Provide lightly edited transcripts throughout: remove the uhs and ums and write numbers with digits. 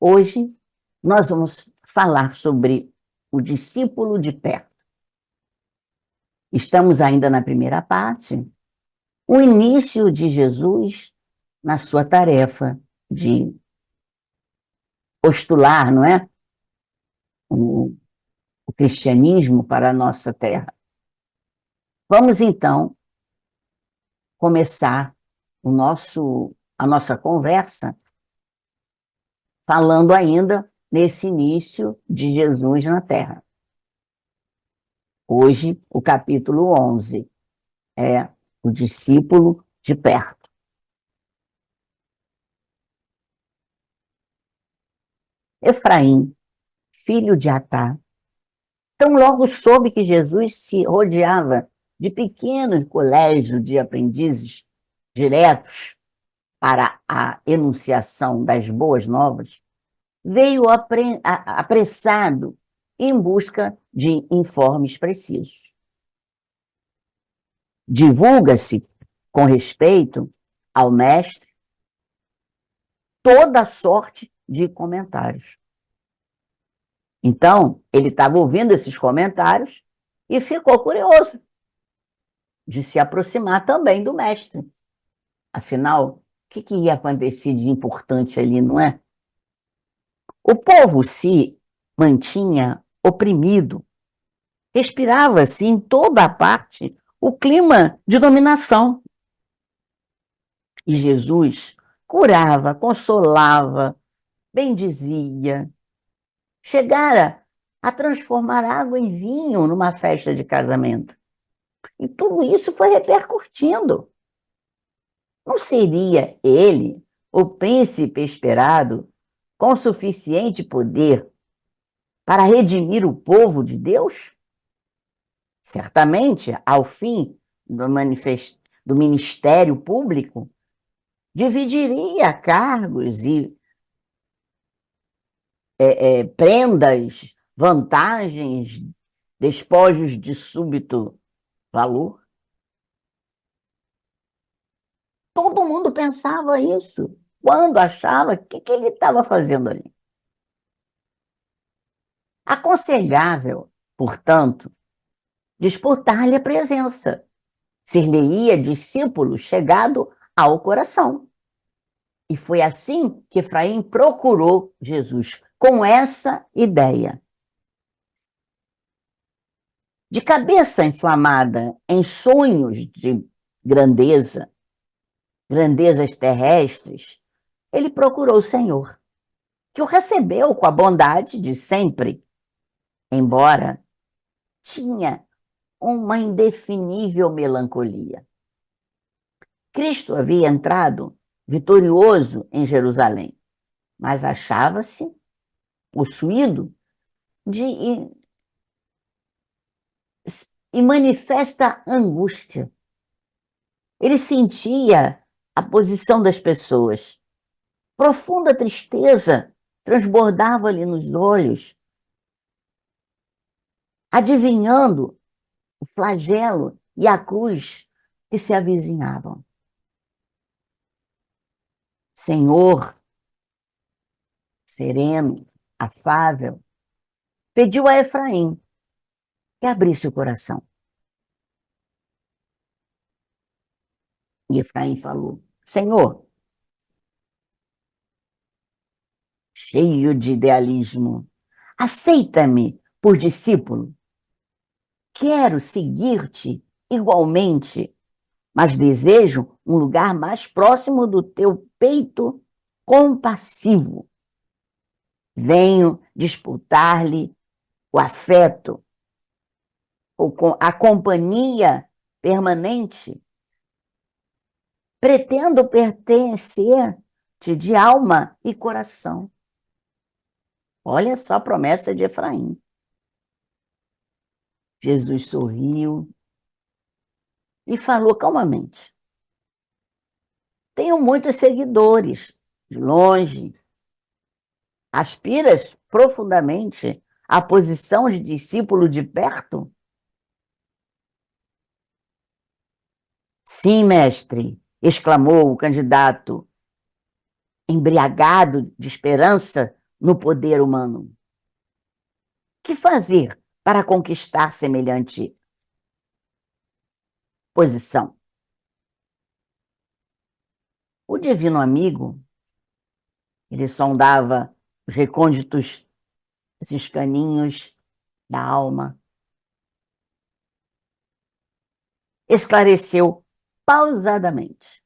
Hoje nós vamos falar sobre o discípulo de perto. Estamos ainda na primeira parte, o início de Jesus na sua tarefa de postular, não é? O, o cristianismo para a nossa terra. Vamos então começar a nossa conversa falando ainda nesse início de Jesus na terra. Hoje, o capítulo 11 é o discípulo de perto. Efraim, filho de Atá, tão logo soube que Jesus se rodeava de pequenos colégios de aprendizes diretos para a enunciação das boas novas, veio apressado em busca de informes precisos. Divulga-se, com respeito ao mestre, toda sorte de comentários. Então, ele estava ouvindo esses comentários e ficou curioso de se aproximar também do mestre. Afinal, o que ia acontecer de importante ali, não é? O povo se mantinha oprimido, respirava-se em toda a parte o clima de dominação. E Jesus curava, consolava, bendizia, chegara a transformar água em vinho numa festa de casamento. E tudo isso foi repercutindo. Não seria ele, o príncipe esperado, com suficiente poder para redimir o povo de Deus? Certamente, ao fim do ministério público, dividiria cargos e prendas, vantagens, despojos de súbito valor. Todo mundo pensava isso quando achava que ele estava fazendo ali. Aconselhável, portanto, disputar-lhe a presença, ser-lhe-ia discípulo chegado ao coração. E foi assim que Efraim procurou Jesus, com essa ideia. De cabeça inflamada em sonhos de grandezas terrestres, ele procurou o Senhor, que o recebeu com a bondade de sempre, embora tinha uma indefinível melancolia. Cristo havia entrado vitorioso em Jerusalém, mas achava-se possuído de e manifesta angústia. Ele sentia a posição das pessoas. Profunda tristeza transbordava-lhe nos olhos, adivinhando o flagelo e a cruz que se avizinhavam. Senhor, sereno, afável, pediu a Efraim que abrisse o coração. E Efraim falou: Senhor, cheio de idealismo, aceita-me por discípulo. Quero seguir-te igualmente, mas desejo um lugar mais próximo do teu peito compassivo. Venho disputar-lhe o afeto, a companhia permanente. Pretendo pertencer-te de alma e coração. Olha só a promessa de Efraim. Jesus sorriu e falou calmamente: Tenho muitos seguidores de longe. Aspiras profundamente à posição de discípulo de perto? Sim, mestre, exclamou o candidato, embriagado de esperança no poder humano. Que fazer para conquistar semelhante posição? O divino amigo, ele sondava os recônditos, os escaninhos da alma, esclareceu pausadamente.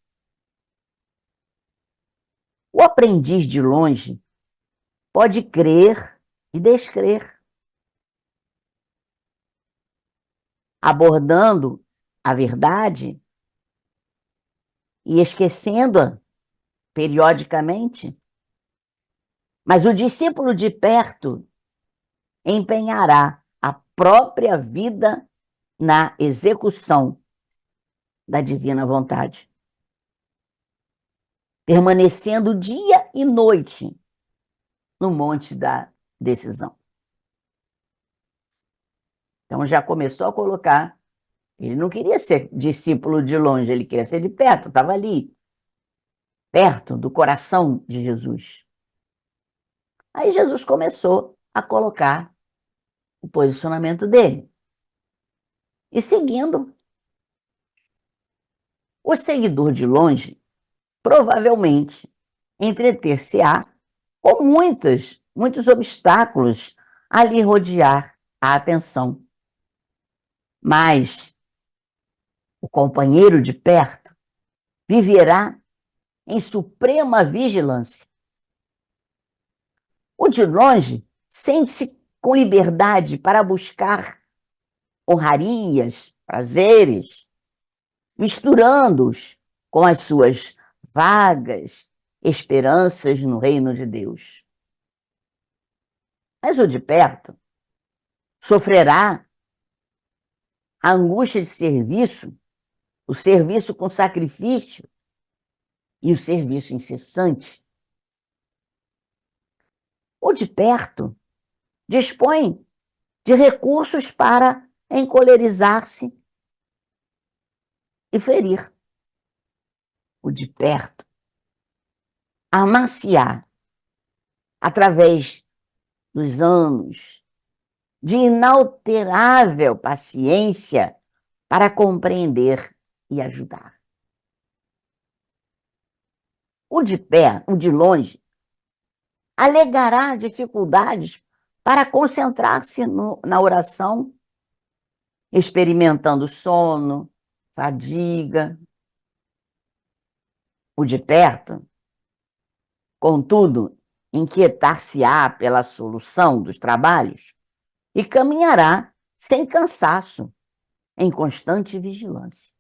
O aprendiz de longe pode crer e descrer, abordando a verdade e esquecendo-a periodicamente. Mas o discípulo de perto empenhará a própria vida na execução da divina vontade, permanecendo dia e noite no monte da decisão. Então já começou a colocar, ele não queria ser discípulo de longe, ele queria ser de perto, estava ali, perto do coração de Jesus. Aí Jesus começou a colocar o posicionamento dele. E seguindo, o seguidor de longe provavelmente entreter-se-á com muitos obstáculos a lhe rodear a atenção. Mas o companheiro de perto viverá em suprema vigilância. O de longe sente-se com liberdade para buscar honrarias, prazeres, misturando-os com as suas vagas esperanças no reino de Deus. Mas o de perto sofrerá a angústia de serviço, o serviço com sacrifício e o serviço incessante. O de perto dispõe de recursos para encolerizar-se e ferir. O de perto amaciar através dos anos de inalterável paciência para compreender e ajudar. O de pé, o de longe, alegará dificuldades para concentrar-se na oração, experimentando sono, fadiga. O de perto, contudo, inquietar-se-á pela solução dos trabalhos e caminhará sem cansaço, em constante vigilância.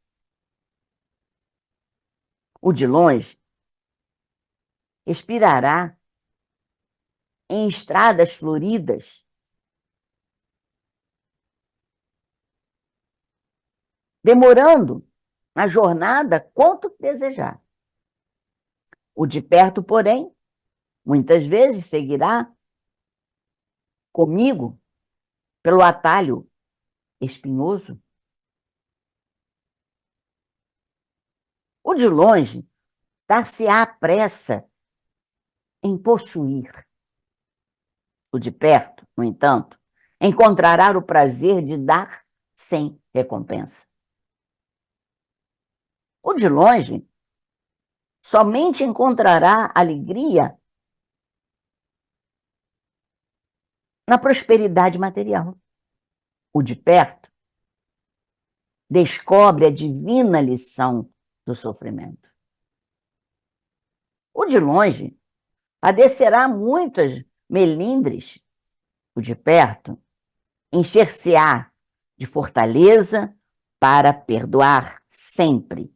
O de longe expirará em estradas floridas, demorando a jornada quanto desejar. O de perto, porém, muitas vezes seguirá comigo pelo atalho espinhoso. O de longe dar-se-á pressa em possuir. O de perto, no entanto, encontrará o prazer de dar sem recompensa. O de longe somente encontrará alegria na prosperidade material. O de perto descobre a divina lição do sofrimento. O de longe padecerá muitas melindres. O de perto encher-se-á de fortaleza para perdoar sempre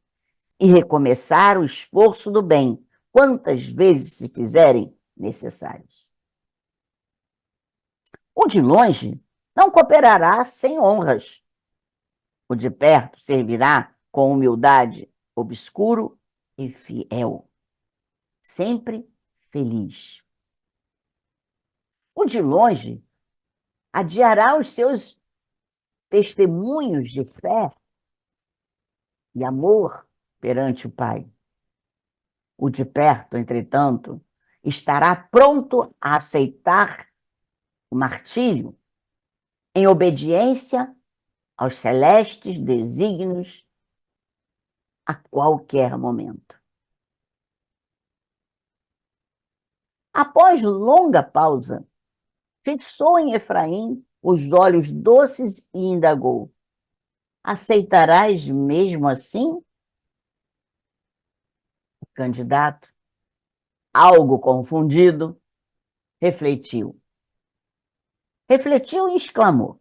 e recomeçar o esforço do bem quantas vezes se fizerem necessários. O de longe não cooperará sem honras. O de perto servirá com humildade, obscuro e fiel, sempre feliz. O de longe adiará os seus testemunhos de fé e amor perante o Pai. O de perto, entretanto, estará pronto a aceitar o martírio em obediência aos celestes desígnios a qualquer momento. Após longa pausa, fixou em Efraim os olhos doces e indagou: aceitarás mesmo assim? O candidato, algo confundido, refletiu. Refletiu e exclamou: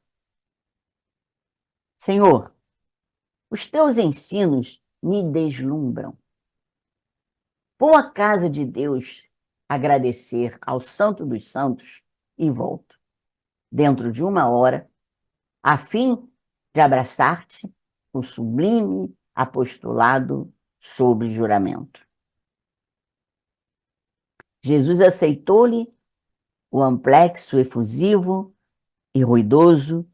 Senhor, os teus ensinos me deslumbram. Vou à casa de Deus agradecer ao Santo dos Santos e volto, dentro de 1 hora, a fim de abraçar-te o sublime apostolado sob juramento. Jesus aceitou-lhe o amplexo efusivo e ruidoso,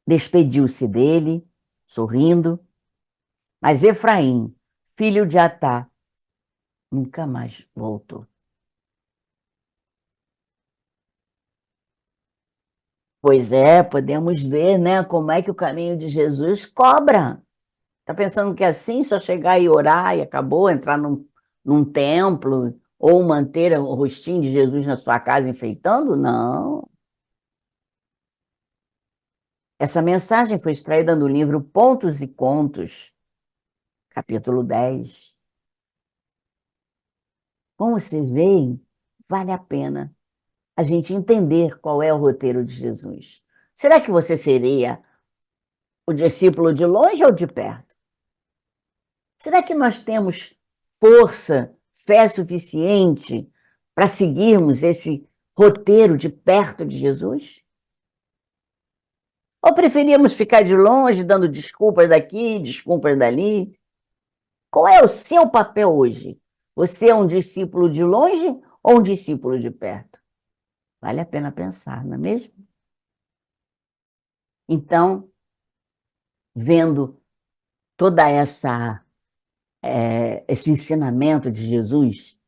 despediu-se dele, sorrindo, mas Efraim, filho de Atá, nunca mais voltou. Pois é, podemos ver, né, como é que o caminho de Jesus cobra. Tá pensando que é assim, só chegar e orar e acabou, entrar num templo ou manter o rostinho de Jesus na sua casa enfeitando? Não. Essa mensagem foi extraída do livro Pontos e Contos, capítulo 10. Como você vê, vale a pena a gente entender qual é o roteiro de Jesus. Será que você seria o discípulo de longe ou de perto? Será que nós temos força, fé suficiente para seguirmos esse roteiro de perto de Jesus? Ou preferíamos ficar de longe, dando desculpas daqui, desculpas dali? Qual é o seu papel hoje? Você é um discípulo de longe ou um discípulo de perto? Vale a pena pensar, não é mesmo? Então, vendo toda esse ensinamento de Jesus,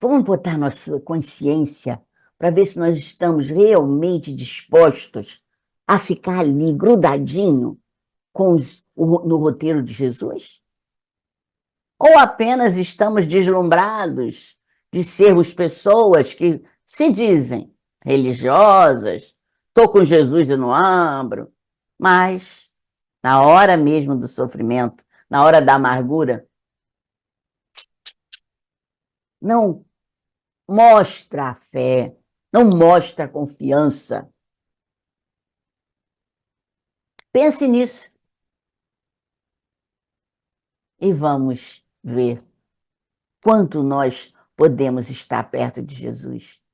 vamos botar nossa consciência para ver se nós estamos realmente dispostos a ficar ali grudadinho no roteiro de Jesus? Ou apenas estamos deslumbrados de sermos pessoas que se dizem religiosas, estou com Jesus no ombro, mas na hora mesmo do sofrimento, na hora da amargura, não mostra a fé, não mostra a confiança. Pense nisso e vamos ver quanto nós podemos estar perto de Jesus.